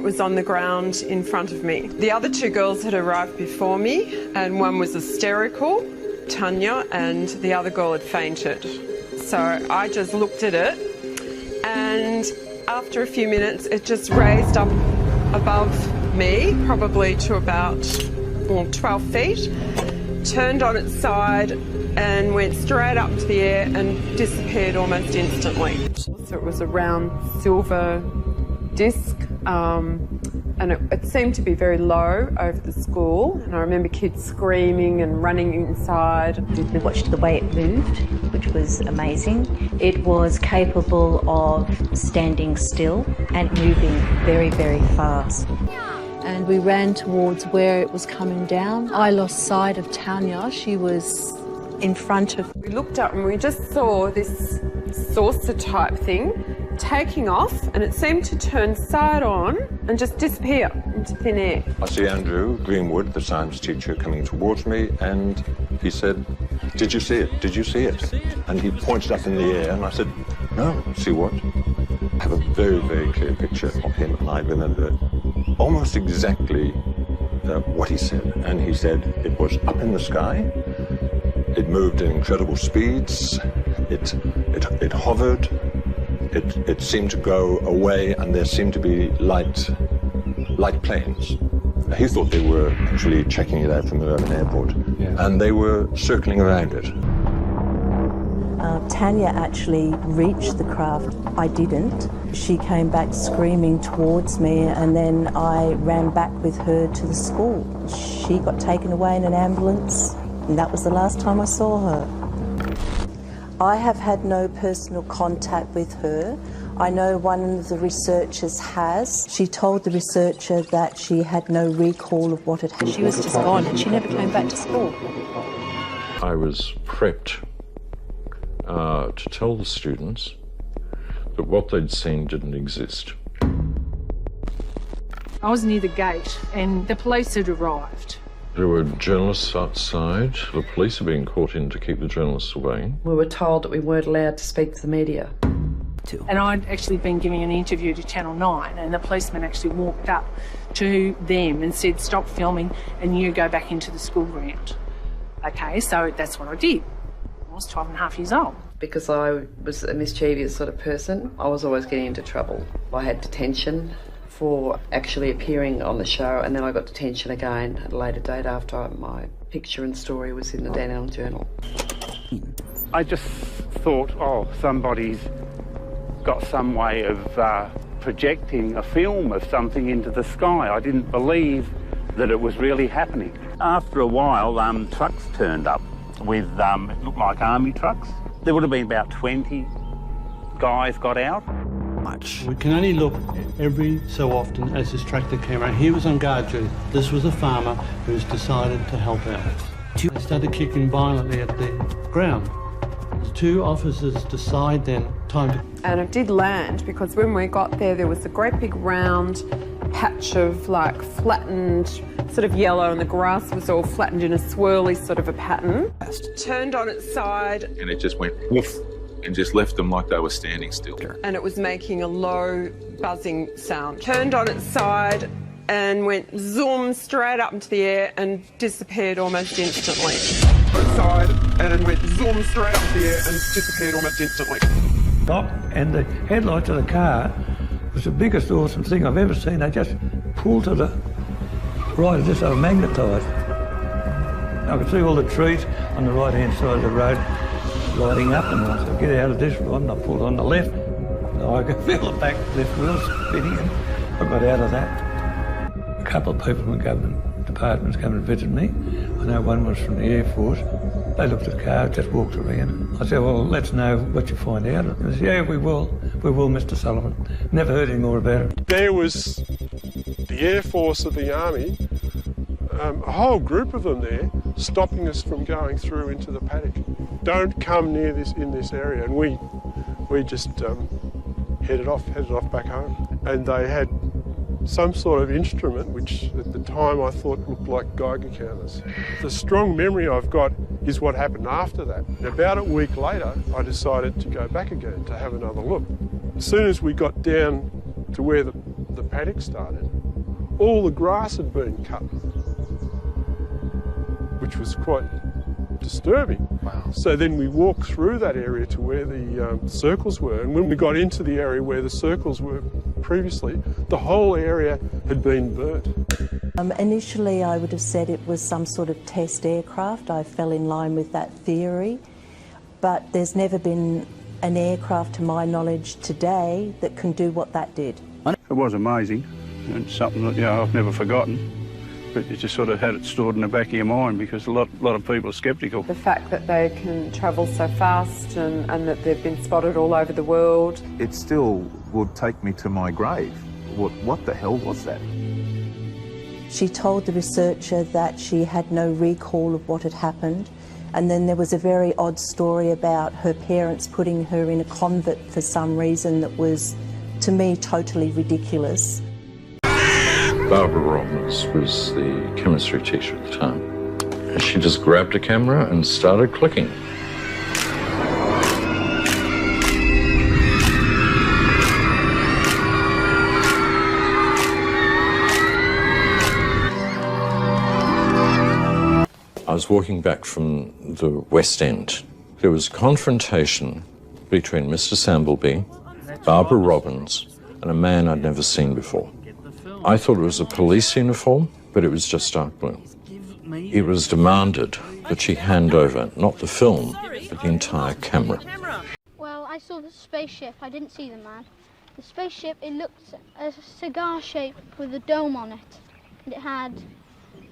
It was on the ground in front of me. The other two girls had arrived before me, and one was hysterical, Tanya, and the other girl had fainted. So I just looked at it, and after a few minutes it just raised up above me, probably to about 12 feet, turned on its side and went straight up into the air and disappeared almost instantly. So it was a round silver disc, and it seemed to be very low over the school, and I remember kids screaming and running inside. We watched the way it moved, which was amazing. It was capable of standing still and moving very, very fast. And we ran towards where it was coming down. I lost sight of Tanya. She was in front of... We looked up and we just saw this saucer type thing taking off, and it seemed to turn side on and just disappear into thin air. I see Andrew Greenwood, the science teacher, coming towards me, and he said, "Did you see it? Did you see it?" And he pointed up in the air, and I said, "No, see what?" I have a very, very clear picture of him, and I remember almost exactly what he said. And he said it was up in the sky, it moved in incredible speeds, it hovered, it seemed to go away, and there seemed to be light planes. He thought they were actually checking it out from the Urban Airport, and they were circling around it. Tanya actually reached the craft. I didn't. She came back screaming towards me, and then I ran back with her to the school. She got taken away in an ambulance, and that was the last time I saw her. I have had no personal contact with her. I know one of the researchers has. She told the researcher that she had no recall of what had happened. She was just gone, and she never came back to school. I was prepped to tell the students that what they'd seen didn't exist. I was near the gate and the police had arrived. There were journalists outside. The police are being called in to keep the journalists away. We were told that we weren't allowed to speak to the media. And I'd actually been giving an interview to Channel 9, and the policeman actually walked up to them and said, "Stop filming and you go back into the school ground." Okay, so that's what I did. I was 12 and a half years old. Because I was a mischievous sort of person, I was always getting into trouble. I had detention for actually appearing on the show, and then I got detention again at a later date after my picture and story was in the Dandenong Journal. I just thought, oh, somebody's got some way of projecting a film of something into the sky. I didn't believe that it was really happening. After a while, trucks turned up with, it looked like army trucks. There would have been about 20 guys got out. We can only look every so often as this tractor came around. He was on guard duty. This was a farmer who's decided to help out. They started kicking violently at the ground. The two officers decide then time to... And it did land, because when we got there was a great big round patch of like flattened sort of yellow, and the grass was all flattened in a swirly sort of a pattern. Turned on its side. And it just went woof and just left them like they were standing still. And it was making a low buzzing sound. Turned on its side and went zoom straight up into the air and disappeared almost instantly. Side and went zoom straight up into the air and disappeared almost instantly. Stop, and the headlights of the car was the biggest awesome thing I've ever seen. They just pulled to the right as if they were magnetised. I could see all the trees on the right-hand side of the road lighting up, and I said, "Get out of this one," and I pulled on the left. So I could feel the back left wheel spinning, and I got out of that. A couple of people from government departments came and visited me. I know one was from the Air Force. They looked at the car, just walked around. I said, "Well, let's know what you find out." And they said, "Yeah, we will, Mr. Sullivan." Never heard any more about it. There was the Air Force of the Army, a whole group of them there, stopping us from going through into the paddock. Don't come near this in this area, and we just headed off back home. And they had some sort of instrument which at the time I thought looked like Geiger counters. The strong memory I've got is what happened after that. And about a week later, I decided to go back again to have another look. As soon as we got down to where the paddock started, all the grass had been cut, which was quite disturbing. Wow. So then we walked through that area to where the circles were, and when we got into the area where the circles were previously, the whole area had been burnt. Initially I would have said it was some sort of test aircraft. I fell in line with that theory, but there's never been an aircraft to my knowledge today that can do what that did. It was amazing, and something that I've never forgotten. But you just sort of had it stored in the back of your mind because a lot of people are sceptical. The fact that they can travel so fast and that they've been spotted all over the world. It still would take me to my grave. What the hell was that? She told the researcher that she had no recall of what had happened, and then there was a very odd story about her parents putting her in a convent for some reason that was, to me, totally ridiculous. Barbara Robbins was the chemistry teacher at the time. She just grabbed a camera and started clicking. I was walking back from the West End. There was a confrontation between Mr. Sambleby, Barbara Robbins, and a man I'd never seen before. I thought it was a police uniform, but it was just dark blue. It was demanded that she hand over not the film, but the entire camera. Well, I saw the spaceship. I didn't see the man. The spaceship, it looked a cigar shape with a dome on it. And it had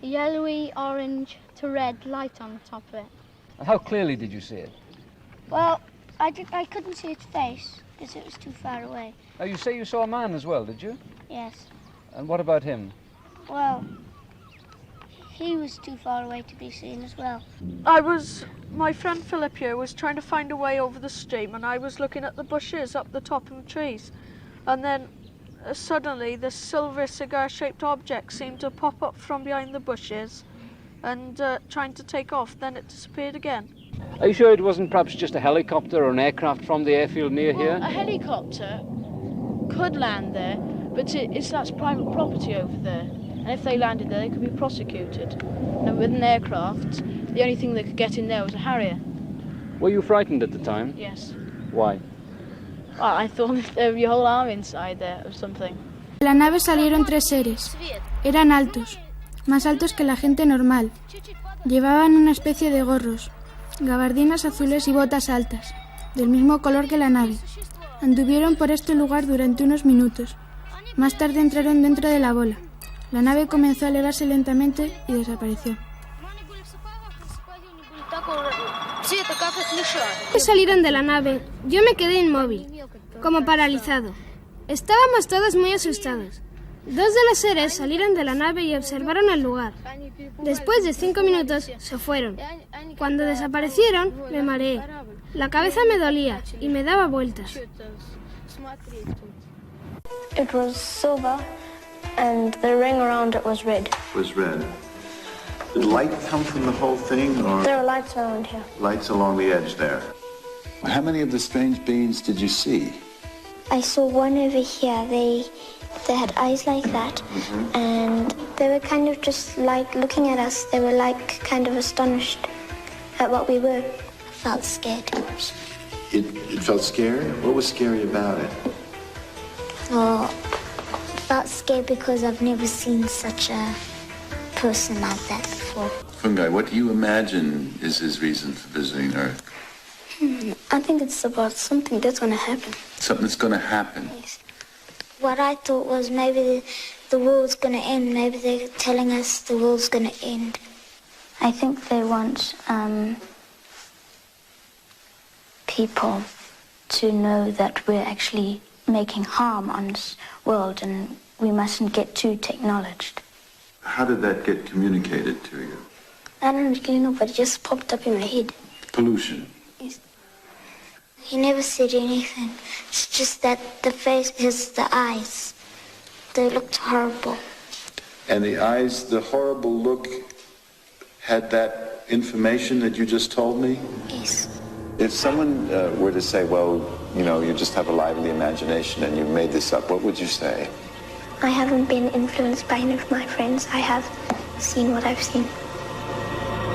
a yellowy, orange to red light on the top of it. How clearly did you see it? Well, I couldn't see its face because it was too far away. Oh, you say you saw a man as well, did you? Yes. And what about him? Well, he was too far away to be seen as well. My friend Philip here was trying to find a way over the stream, and I was looking at the bushes up the top of the trees. And then suddenly this silver cigar-shaped object seemed to pop up from behind the bushes and trying to take off. Then it disappeared again. Are you sure it wasn't perhaps just a helicopter or an aircraft from the airfield near here? A helicopter could land there, but that's private property over there. And if they landed there, they could be prosecuted. And with an aircraft, the only thing that could get in there was a Harrier. Were you frightened at the time? Yes. Why? Well, I thought there would be a whole arm inside there or something. De la nave salieron 3 seres. Eran altos, más altos que la gente normal. Llevaban una especie de gorros, gabardinas azules y botas altas, del mismo color que la nave. Anduvieron por este lugar durante unos minutos. Más tarde entraron dentro de la bola. La nave comenzó a elevarse lentamente y desapareció. Salieron de la nave. Yo me quedé inmóvil, como paralizado. Estábamos todos muy asustados. 2 de los seres salieron de la nave y observaron el lugar. Después de 5 minutos se fueron. Cuando desaparecieron, me mareé. La cabeza me dolía y me daba vueltas. It was silver and the ring around it was red. Was red. Did light come from the whole thing, or? There are lights around here. Lights along the edge there. How many of the strange beings did you see? I saw one over here. They had eyes like that, and they were kind of just like looking at us. They were like kind of astonished at what we were. I felt scared. It felt scary? What was scary about it? Oh, I felt scared because I've never seen such a person like that before. Fungi, what do you imagine is his reason for visiting Earth? I think it's about something that's going to happen. Something that's going to happen? Yes. What I thought was maybe the world's going to end. Maybe they're telling us the world's going to end. I think they want people to know that we're actually making harm on this world and we mustn't get too technologized. How did that get communicated to you? I don't really know, but it just popped up in my head. Pollution? Yes. He never said anything. It's just that the face is the eyes. They looked horrible. And the eyes, the horrible look, had that information that you just told me? Yes. If someone were to say, well, you know, you just have a lively imagination and you made this up, what would you say? I haven't been influenced by any of my friends. I have seen what I've seen.